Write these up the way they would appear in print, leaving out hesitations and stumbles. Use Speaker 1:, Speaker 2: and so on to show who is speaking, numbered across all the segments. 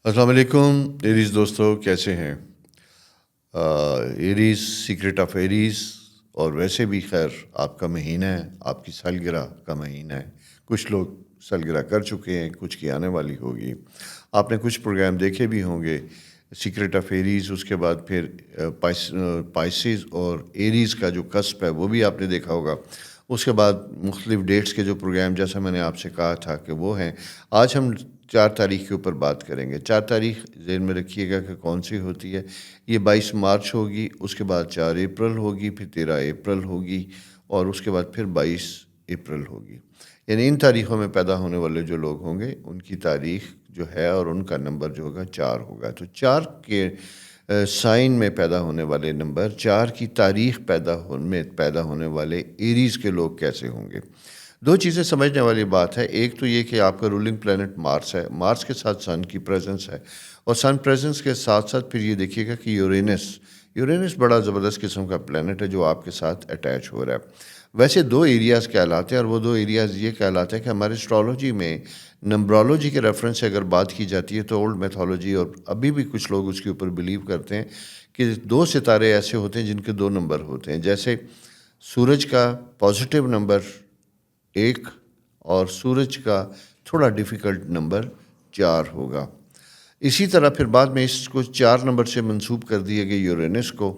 Speaker 1: السلام علیکم ایریز دوستو، کیسے ہیں؟ ایریز سیکرٹ آف ایریز، اور ویسے بھی خیر آپ کا مہینہ ہے، آپ کی سالگرہ کا مہینہ ہے۔ کچھ لوگ سالگرہ کر چکے ہیں، کچھ کی آنے والی ہوگی۔ آپ نے کچھ پروگرام دیکھے بھی ہوں گے، سیکرٹ آف ایریز، اس کے بعد پھر پائسیز اور ایریز کا جو کسپ ہے وہ بھی آپ نے دیکھا ہوگا۔ اس کے بعد مختلف ڈیٹس کے جو پروگرام، جیسا میں نے آپ سے کہا تھا کہ وہ ہیں۔ آج ہم 4 تاریخ کے اوپر بات کریں گے۔ 4 تاریخ ذہن میں رکھیے گا کہ کون سی ہوتی ہے۔ یہ 22 مارچ ہوگی، اس کے بعد 4 اپریل ہوگی، پھر 13 اپریل ہوگی، اور اس کے بعد پھر 22 اپریل ہوگی۔ یعنی ان تاریخوں میں پیدا ہونے والے جو لوگ ہوں گے ان کی تاریخ جو ہے اور ان کا نمبر جو ہوگا 4 ہوگا۔ تو 4 کے سائن میں پیدا ہونے والے نمبر، 4 کی تاریخ میں پیدا ہونے والے ایریز کے لوگ کیسے ہوں گے؟ دو چیزیں سمجھنے والی بات ہے۔ ایک تو یہ کہ آپ کا رولنگ پلانٹ مارس ہے، مارس کے ساتھ سن کی پریزنس ہے، اور سن پریزنس کے ساتھ ساتھ پھر یہ دیکھیے گا کہ یورینس بڑا زبردست قسم کا پلانٹ ہے جو آپ کے ساتھ اٹیچ ہو رہا ہے۔ ویسے 2 ایریاز کہلاتے ہیں، اور وہ 2 ایریاز یہ کہلاتے ہیں کہ ہمارے اسٹرالوجی میں نمبرولوجی کے ریفرنس سے اگر بات کی جاتی ہے تو اولڈ میتھولوجی، اور ابھی بھی کچھ لوگ اس کے اوپر بلیو کرتے ہیں کہ 2 ستارے ایسے ہوتے ہیں جن کے 2 نمبر ہوتے ہیں۔ جیسے سورج کا پازیٹیو نمبر 1 اور سورج کا تھوڑا ڈیفیکلٹ نمبر 4 ہوگا۔ اسی طرح پھر بعد میں اس کو 4 نمبر سے منسوب کر دیے گئے یورینس کو،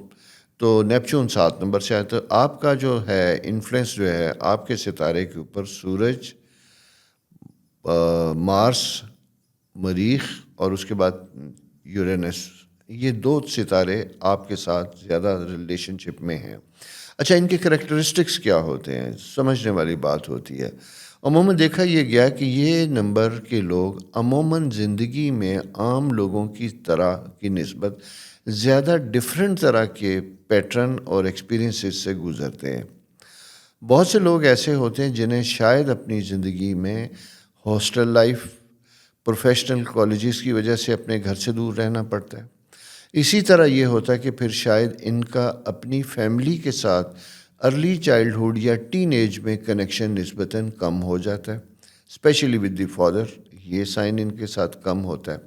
Speaker 1: تو نیپچون 7 نمبر سے آیا۔ تو آپ کا جو ہے انفلوئنس جو ہے آپ کے ستارے کے اوپر سورج، مارس، مریخ اور اس کے بعد یورینس، یہ 2 ستارے آپ کے ساتھ زیادہ ریلیشن شپ میں ہیں۔ اچھا، ان کے کریکٹرسٹکس کیا ہوتے ہیں؟ سمجھنے والی بات ہوتی ہے۔ عموماً دیکھا یہ گیا کہ یہ نمبر کے لوگ عموماً زندگی میں عام لوگوں کی طرح کی نسبت زیادہ ڈیفرنٹ طرح کے پیٹرن اور ایکسپیرینسز سے گزرتے ہیں۔ بہت سے لوگ ایسے ہوتے ہیں جنہیں شاید اپنی زندگی میں ہاسٹل لائف، پروفیشنل کالجز کی وجہ سے اپنے گھر سے دور رہنا پڑتا ہے۔ اسی طرح یہ ہوتا ہے کہ پھر شاید ان کا اپنی فیملی کے ساتھ ارلی چائلڈہڈ یا ٹین ایج میں کنیکشن نسبتاً کم ہو جاتا ہے، اسپیشلی ود دی فادر، یہ سائن ان کے ساتھ کم ہوتا ہے۔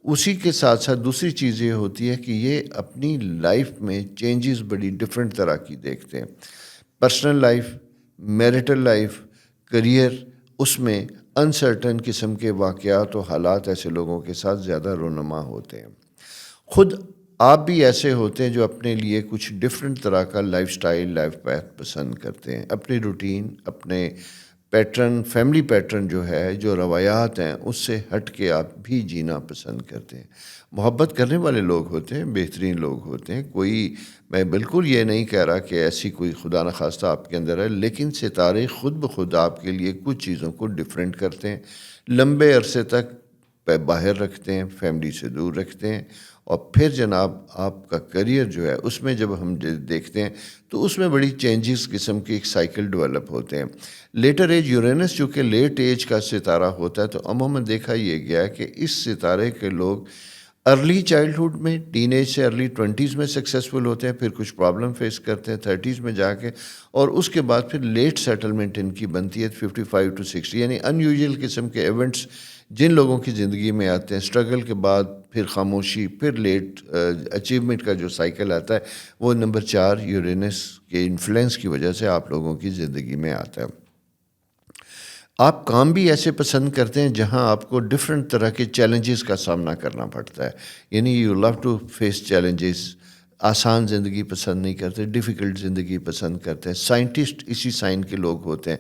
Speaker 1: اسی کے ساتھ ساتھ دوسری چیز یہ ہوتی ہے کہ یہ اپنی لائف میں چینجز بڑی ڈفرینٹ طرح کی دیکھتے ہیں۔ Personal life, marital life, career, اس میں انسرٹن قسم کے واقعات و حالات ایسے لوگوں کے ساتھ زیادہ رونما ہوتے ہیں۔ خود آپ بھی ایسے ہوتے ہیں جو اپنے لیے کچھ ڈفرینٹ طرح کا لائف سٹائل، لائف پیتھ پسند کرتے ہیں، اپنی روٹین، اپنے پیٹرن، فیملی پیٹرن جو ہے، جو روایات ہیں، اس سے ہٹ کے آپ بھی جینا پسند کرتے ہیں۔ محبت کرنے والے لوگ ہوتے ہیں، بہترین لوگ ہوتے ہیں۔ میں بالکل یہ نہیں کہہ رہا کہ ایسی کوئی خدا نخواستہ آپ کے اندر ہے، لیکن ستارے خود بخود آپ کے لیے کچھ چیزوں کو ڈفرینٹ کرتے ہیں، لمبے عرصے تک باہر رکھتے ہیں، فیملی سے دور رکھتے ہیں، اور پھر جناب آپ کا کریئر جو ہے اس میں جب ہم دیکھتے ہیں تو اس میں بڑی چینجز قسم کی ایک سائیکل ڈیولپ ہوتے ہیں۔ لیٹر ایج یورینس چونکہ لیٹ ایج کا ستارہ ہوتا ہے، تو عموماً دیکھا یہ گیا کہ اس ستارے کے لوگ ارلی چائلڈہڈ میں، ٹین ایج سے ارلی 20s میں سکسیسفل ہوتے ہیں، پھر کچھ پرابلم فیس کرتے ہیں 30s میں جا کے، اور اس کے بعد پھر لیٹ سیٹلمنٹ ان کی بنتی ہے 55 to 60، یعنی ان یوزول قسم کے ایونٹس جن لوگوں کی زندگی میں آتے ہیں، اسٹرگل کے بعد پھر خاموشی، پھر لیٹ اچیومنٹ کا جو سائیکل آتا ہے، وہ نمبر 4 یورینس کے انفلوئنس کی وجہ سے آپ لوگوں کی زندگی میں آتا ہے۔ آپ کام بھی ایسے پسند کرتے ہیں جہاں آپ کو ڈفرینٹ طرح کے چیلنجز کا سامنا کرنا پڑتا ہے، یعنی you love to face challenges. آسان زندگی پسند نہیں کرتے، ڈیفیکلٹ زندگی پسند کرتے ہیں۔ سائنٹسٹ اسی سائن کے لوگ ہوتے ہیں،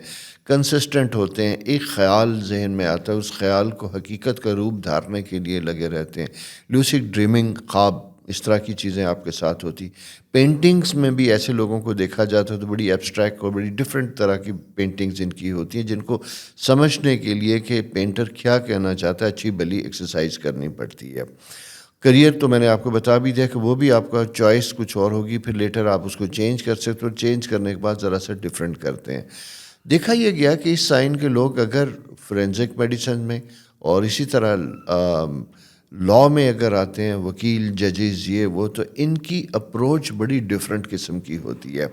Speaker 1: کنسسٹنٹ ہوتے ہیں، ایک خیال ذہن میں آتا ہے، اس خیال کو حقیقت کا روپ دھارنے کے لیے لگے رہتے ہیں۔ لوسیڈ ڈریمنگ، خواب، اس طرح کی چیزیں آپ کے ساتھ ہوتی۔ پینٹنگز میں بھی ایسے لوگوں کو دیکھا جاتا ہے تو بڑی ایبسٹریکٹ اور بڑی ڈفرینٹ طرح کی پینٹنگز ان کی ہوتی ہیں، جن کو سمجھنے کے لیے کہ پینٹر کیا کہنا چاہتا ہے اچھی بھلی ایکسرسائز کرنی پڑتی ہے۔ کریئر تو میں نے آپ کو بتا بھی دیا کہ وہ بھی آپ کا چوائس کچھ اور ہوگی، پھر لیٹر آپ اس کو چینج کر سکتے ہو، چینج کرنے کے بعد ذرا سا ڈفرینٹ کرتے ہیں۔ دیکھا یہ گیا کہ اس سائن کے لوگ اگر فورینزک میڈیسن میں اور اسی طرح لاء میں اگر آتے ہیں وکیل ججز یہ وہ تو ان کی اپروچ بڑی ڈفرینٹ قسم کی ہوتی ہے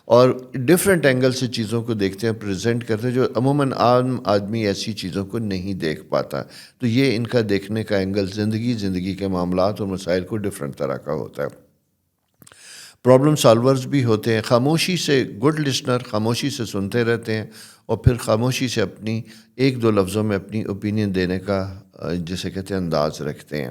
Speaker 1: اور ڈفرینٹ اینگل سے چیزوں کو دیکھتے ہیں پریزنٹ کرتے ہیں جو عموماً عام آدمی ایسی چیزوں کو نہیں دیکھ پاتا. تو یہ ان کا دیکھنے کا اینگل زندگی کے معاملات اور مسائل کو ڈفرینٹ طرح کا ہوتا ہے. پرابلم سالورز بھی ہوتے ہیں, خاموشی سے گڈ لسنر خاموشی سے سنتے رہتے ہیں اور پھر خاموشی سے اپنی ایک دو لفظوں میں اپنی اوپینین دینے کا جسے کہتے ہیں انداز رکھتے ہیں.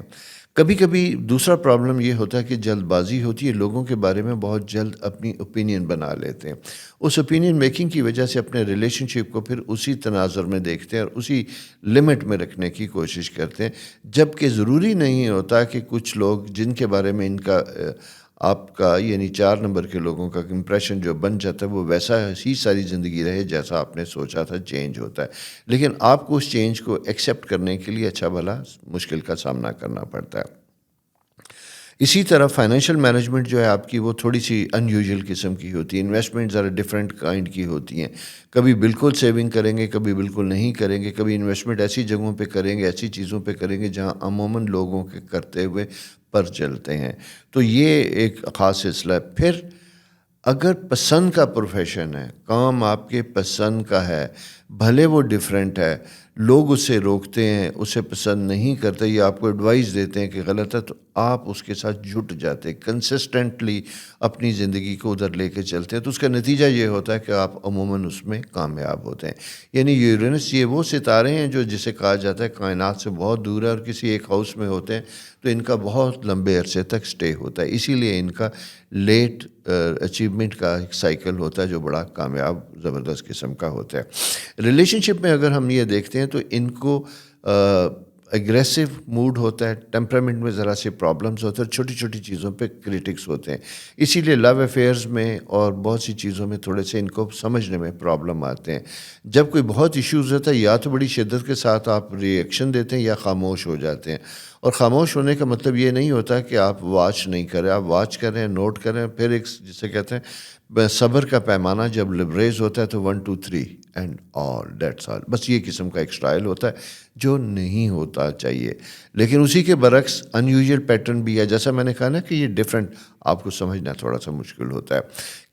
Speaker 1: کبھی کبھی دوسرا پرابلم یہ ہوتا ہے کہ جلد بازی ہوتی ہے, لوگوں کے بارے میں بہت جلد اپنی اوپینین بنا لیتے ہیں. اس اوپینین میکنگ کی وجہ سے اپنے ریلیشن شپ کو پھر اسی تناظر میں دیکھتے ہیں اور اسی لمٹ میں رکھنے کی کوشش کرتے ہیں, جبکہ ضروری نہیں ہوتا کہ کچھ لوگ جن کے بارے میں ان کا آپ کا یعنی 4 نمبر کے لوگوں کا امپریشن جو بن جاتا ہے وہ ویسا ہی ساری زندگی رہے جیسا آپ نے سوچا تھا. چینج ہوتا ہے لیکن آپ کو اس چینج کو ایکسیپٹ کرنے کے لیے اچھا بھلا مشکل کا سامنا کرنا پڑتا ہے. اسی طرح فائنینشیل مینجمنٹ جو ہے آپ کی وہ تھوڑی سی ان یوزول قسم کی ہوتی ہے. انویسٹمنٹ ذرا ڈفرینٹ کائنڈ کی ہوتی ہیں. کبھی بالکل سیونگ کریں گے, کبھی بالکل نہیں کریں گے, کبھی انویسٹمنٹ ایسی جگہوں پہ کریں گے, ایسی چیزوں پہ کریں گے جہاں عموماً لوگوں کے کرتے ہوئے پر چلتے ہیں. تو یہ ایک خاص سلسلہ ہے. پھر اگر پسند کا پروفیشن ہے, کام آپ کے پسند کا ہے, بھلے وہ ڈیفرنٹ ہے, لوگ اسے روکتے ہیں, اسے پسند نہیں کرتے یا آپ کو ایڈوائز دیتے ہیں کہ غلط ہے, تو آپ اس کے ساتھ جٹ جاتے ہیں, کنسسٹنٹلی اپنی زندگی کو ادھر لے کے چلتے ہیں. تو اس کا نتیجہ یہ ہوتا ہے کہ آپ عموماً اس میں کامیاب ہوتے ہیں. یعنی یورینس یہ وہ ستارے ہیں جو جسے کہا جاتا ہے کائنات سے بہت دور ہے اور کسی ایک ہاؤس میں ہوتے ہیں تو ان کا بہت لمبے عرصے تک سٹے ہوتا ہے. اسی لیے ان کا لیٹ اچیومنٹ کا ایک سائیکل ہوتا ہے جو بڑا کامیاب زبردست قسم کا ہوتا ہے. ریلیشن شپ میں اگر ہم یہ دیکھتے ہیں تو ان کو اگریسو موڈ ہوتا ہے, ٹیمپرامنٹ میں ذرا سے پرابلمس ہوتے ہیں, چھوٹی چھوٹی چیزوں پہ کرٹکس ہوتے ہیں. اسی لیے لو افیئرز میں اور بہت سی چیزوں میں تھوڑے سے ان کو سمجھنے میں پرابلم آتے ہیں. جب کوئی بہت ایشوز ہوتا ہے یا تو بڑی شدت کے ساتھ آپ ری ایکشن دیتے ہیں یا خاموش ہو جاتے ہیں. اور خاموش ہونے کا مطلب یہ نہیں ہوتا کہ آپ واچ نہیں کریں, آپ واچ کریں, نوٹ کریں, پھر ایک جسے کہتے ہیں صبر کا پیمانہ جب لبریز ہوتا ہے تو 1 2 3 اینڈ آل دیٹس آل, بس یہ قسم کا ایک سٹائل ہوتا ہے جو نہیں ہوتا چاہیے. لیکن اسی کے برعکس ان یوزول پیٹرن بھی ہے, جیسا میں نے کہا نا کہ یہ ڈفرینٹ آپ کو سمجھنا تھوڑا سا مشکل ہوتا ہے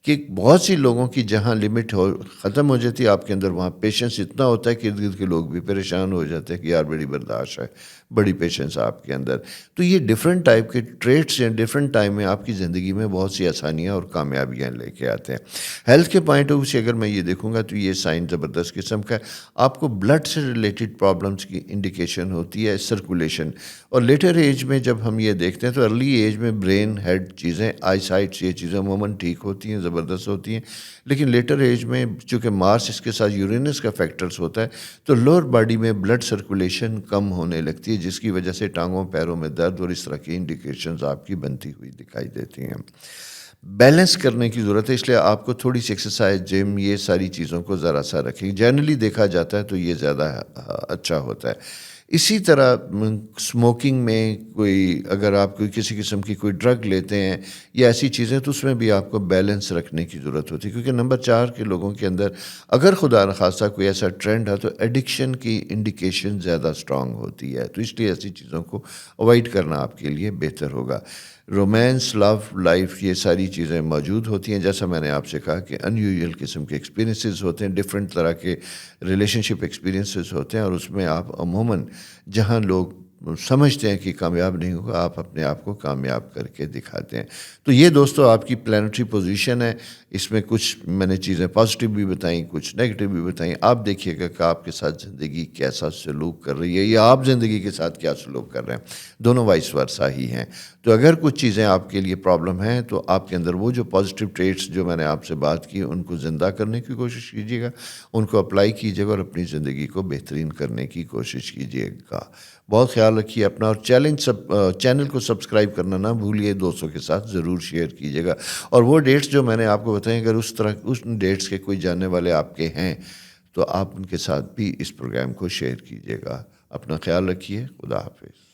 Speaker 1: کہ بہت سی لوگوں کی جہاں لمٹ ختم ہو جاتی ہے آپ کے اندر, وہاں پیشنس اتنا ہوتا ہے کہ ارد گرد کے لوگ بھی پریشان ہو جاتے ہیں کہ یار بڑی برداشت ہے, بڑی پیشنس ہے آپ کے اندر. تو یہ ڈفرینٹ ٹائپ کے ٹریٹس ہیں, ڈفرینٹ ٹائم میں آپ کی زندگی میں بہت سی آسانیاں اور کامیابیاں لے کے آتے ہیں. ہیلتھ کے پوائنٹ آف ویو سے اگر میں یہ دیکھوں گا تو یہ سائن زبردست قسم کا ہے. آپ کو بلڈ سے ریلیٹڈ پرابلمس کی انڈیکیشن ہوتی ہے, سرکولیشن. اور لیٹر ایج میں جب ہم یہ دیکھتے ہیں تو ارلی ایج میں برین ہیڈ چیزیں, آئی سائٹس, یہ چیزیں عموماً ٹھیک ہوتی ہیں, زبردست ہوتی ہیں. لیکن لیٹر ایج میں چونکہ مارس اس کے ساتھ یورینس کا فیکٹرز ہوتا ہے تو لوور باڈی میں بلڈ سرکولیشن کم ہونے لگتی ہے, جس کی وجہ سے ٹانگوں پیروں میں درد اور اس طرح کی انڈیکیشنز آپ کی بنتی ہوئی دکھائی دیتی ہیں. بیلنس کرنے کی ضرورت ہے, اس لیے آپ کو تھوڑی سی ایکسرسائز, جم, یہ ساری چیزوں کو ذرا سا رکھیں. جنرلی دیکھا جاتا ہے تو یہ زیادہ اچھا ہوتا ہے. اسی طرح اسموکنگ میں کوئی اگر آپ کوئی کسی قسم کی کوئی ڈرگ لیتے ہیں یا ایسی چیزیں تو اس میں بھی آپ کو بیلنس رکھنے کی ضرورت ہوتی ہے, کیونکہ نمبر 4 کے لوگوں کے اندر اگر خدا نخواستہ کوئی ایسا ٹرینڈ ہے تو ایڈکشن کی انڈیکیشن زیادہ اسٹرانگ ہوتی ہے. تو اس لیے ایسی چیزوں کو اوائڈ کرنا آپ کے لیے بہتر ہوگا. رومانس, لو لائف, یہ ساری چیزیں موجود ہوتی ہیں. جیسا میں نے آپ سے کہا کہ ان یوزول قسم کے ایکسپیرینسز ہوتے ہیں, ڈفرینٹ طرح کے ریلیشن شپ ایکسپیرینسز ہوتے ہیں, اور اس میں آپ عموماً جہاں لوگ سمجھتے ہیں کہ کامیاب نہیں ہوگا آپ اپنے آپ کو کامیاب کر کے دکھاتے ہیں. تو یہ دوستو آپ کی پلانٹری پوزیشن ہے. اس میں کچھ میں نے چیزیں پازیٹیو بھی بتائیں, کچھ نیگیٹو بھی بتائیں. آپ دیکھیے گا کہ آپ کے ساتھ زندگی کیسا سلوک کر رہی ہے یا آپ زندگی کے ساتھ کیا سلوک کر رہے ہیں. دونوں وائس ورسا ہی ہیں. تو اگر کچھ چیزیں آپ کے لیے پرابلم ہیں تو آپ کے اندر وہ جو پازیٹیو ٹریٹس جو میں نے آپ سے بات کی ان کو زندہ کرنے کی کوشش کیجیے گا, ان کو اپلائی کیجیے گا اور اپنی زندگی کو بہترین کرنے کی کوشش کیجیے گا. بہت خیال رکھیے اپنا, اور چینل کو سبسکرائب کرنا نہ بھولیے, دوستوں کے ساتھ ضرور شیئر کیجیے گا. اور وہ ڈیٹس جو میں نے آپ کو بتائیں, اگر اس ڈیٹس کے کوئی جاننے والے آپ کے ہیں تو آپ ان کے ساتھ بھی اس پروگرام کو شیئر کیجیے گا. اپنا خیال رکھیے. خدا حافظ.